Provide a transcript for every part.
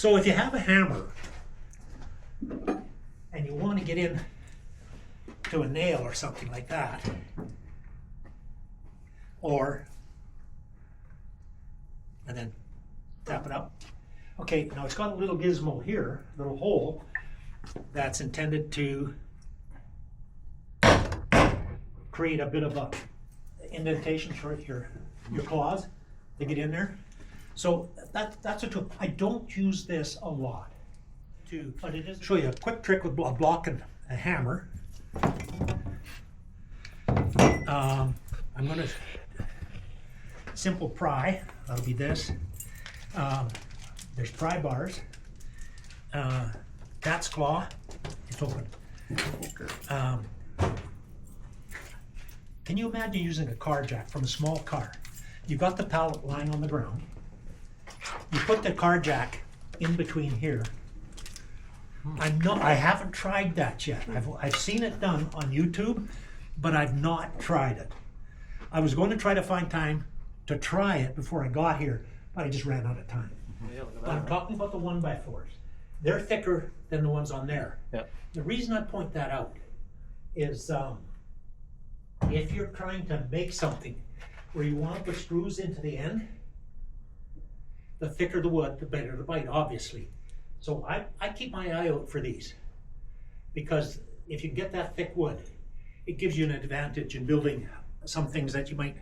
So if you have a hammer and you want to get in to a nail or something like that, and then tap it up. Okay, now it's got a little gizmo here, little hole, that's intended to create a bit of a indentation for your claws to get in there. So that's a tool. I don't use this a lot, but it is. Show you a quick trick with a block and a hammer. I'm going to simple pry. That'll be this. There's pry bars. Cat's claw. It's open. Can you imagine using a car jack from a small car? You've got the pallet lying on the ground. You put the car jack in between here. I haven't tried that yet. I've seen it done on YouTube, but I've not tried it. I was going to try to find time to try it before I got here, but I just ran out of time. Yeah, look at But I'm that. talking about the 1x4s. They're thicker than the ones on there. Yeah. The reason I point that out is if you're trying to make something where you want to put screws into the end, the thicker the wood, the better the bite, obviously. So I keep my eye out for these, because if you get that thick wood, it gives you an advantage in building some things that you might,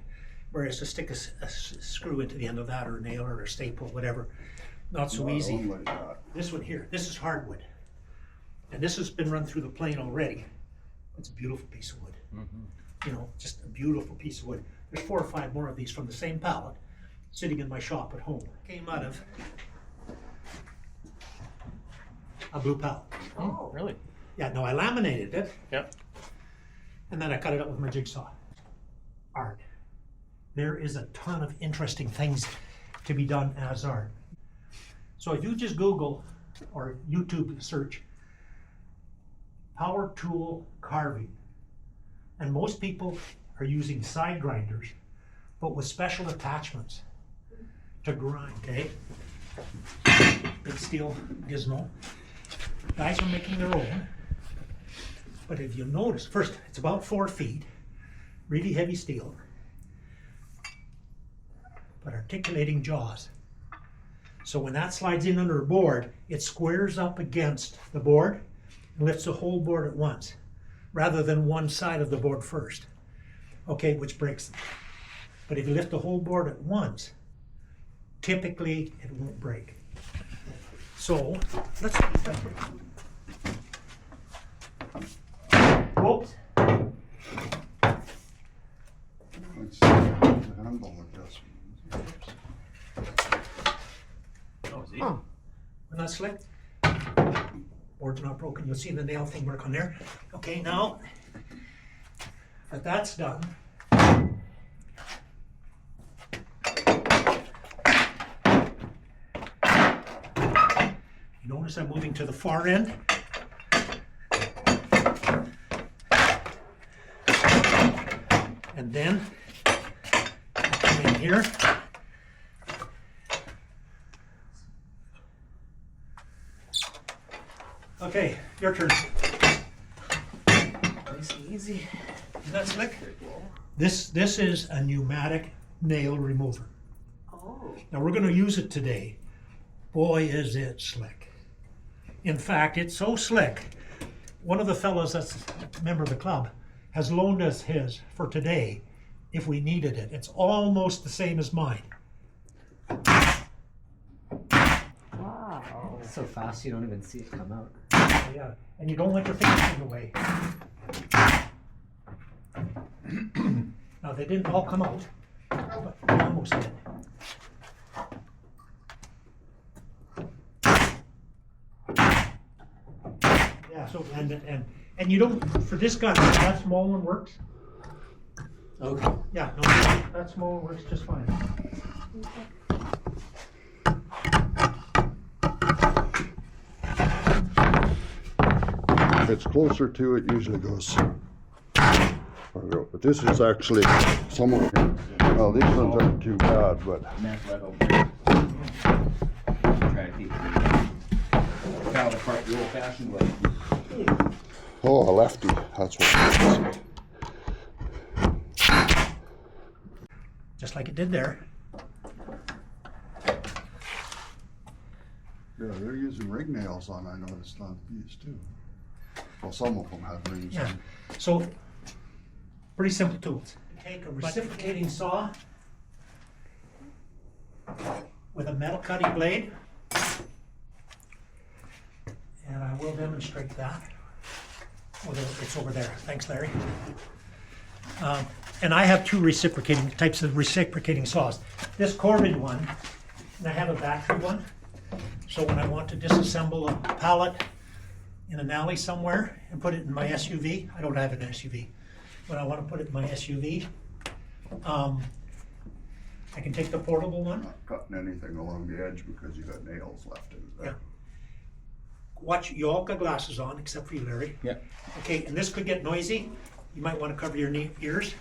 whereas to stick a screw into the end of that, or a nail or a staple, whatever, not so easy. Only that. This one here, this is hardwood, and this has been run through the plane already. It's a beautiful piece of wood. You know, just a beautiful piece of wood. There's 4 or 5 more of these from the same pallet sitting in my shop at home. Came out of a blue pallet. Oh, really? Yeah, no, I laminated it, Yep. and then I cut it up with my jigsaw. Art. There is a ton of interesting things to be done as art. So if you just Google or YouTube search power tool carving, and most people are using side grinders, but with special attachments to grind, okay? Big steel gizmo. Guys are making their own, but if you notice, first, it's about 4 feet, really heavy steel, but articulating jaws. So when that slides in under a board, it squares up against the board and lifts the whole board at once, rather than one side of the board first. Okay, which breaks them. But if you lift the whole board at once, typically it won't break. So let's. Whoops. Let's see, the handle like this. Oh, it's easy. Huh. Isn't that slick? Board's not broken. You'll see the nail thing work on there. Okay, now that that's done, you notice I'm moving to the far end. And then I come in here. Okay, your turn. Nice and easy. Isn't that slick? This is a pneumatic nail remover. Oh. Now we're going to use it today. Boy, is it slick. In fact, it's so slick, one of the fellows that's a member of the club has loaned us his for today if we needed it. It's almost the same as mine. Wow. So fast you don't even see it come out. Yeah, and you don't let your fingers in the way. Now they didn't all come out, but they almost did. Yeah, so and you don't, for this gun, that small one works. Okay. Yeah, no, that small one works just fine. If it's closer to it, usually goes farther out. But this is actually somewhat, well, these ones aren't too bad, but Try kind of take the pallet apart the old-fashioned way. Oh, a lefty, that's what it is. Just like it did there. Yeah, they're using ring nails on, I noticed on these too. Well, some of them have rings. Yeah. So, pretty simple tools. Take a reciprocating saw with a metal cutting blade. And I will demonstrate that. Oh, it's over there. Thanks, Larry. And I have two reciprocating types of reciprocating saws. This corded one, and I have a battery one. So when I want to disassemble a pallet in an alley somewhere and put it in my SUV, I don't have an SUV. When I want to put it in my SUV, I can take the portable one. Not cutting anything along the edge because you got nails left in there. Yeah. Watch, you all got glasses on, except for you, Larry. Yeah. Okay, and this could get noisy. You might want to cover your ears.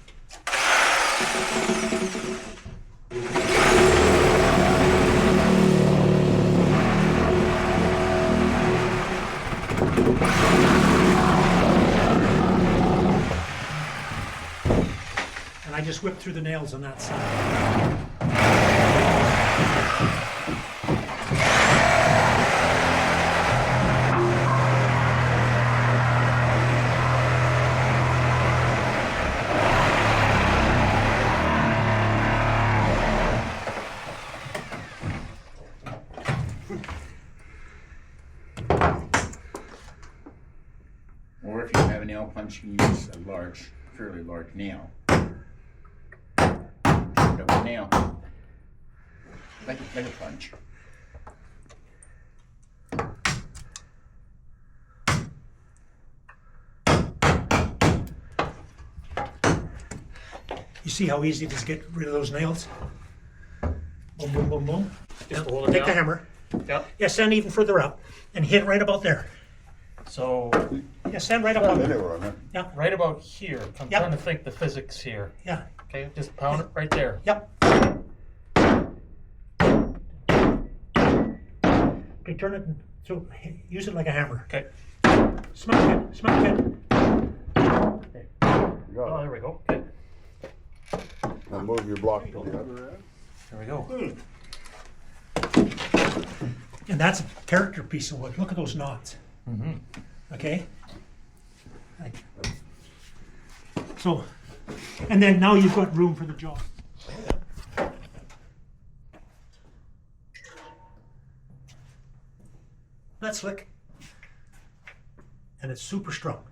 And I just whipped through the nails on that side. Or if you have a nail punch, you can use a fairly large nail. Shoot up a nail. Like a punch. You see how easy it is to get rid of those nails? Boom, boom, boom, boom. Just hold it Take the down. hammer. Yep. Yeah, stand even further out and hit right about there. So Yeah, stand right up Not on there. anywhere on it. Yeah, right about here. I'm Yep. trying to think the physics here. yeah, Okay, just pound it right there. yep. Okay, turn it, so use it like a hammer. Okay. Smack it, smack it. You Oh, got there we go. Okay. it. Now move your block to the other end. There we go. And that's a character piece of wood. Look at those knots. Mm-hmm. Okay? So, and then now you've got room for the jaw. That's slick. And it's super strong.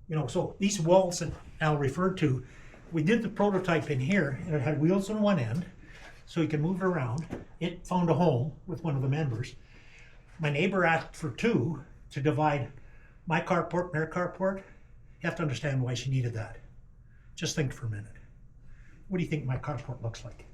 You know, so these walls that Al referred to, we did the prototype in here, and it had wheels on one end, so you can move it around. It found a home with one of the members. My neighbor asked for two to divide my carport and their carport. You have to understand why she needed that. Just think for a minute. What do you think my carport looks like?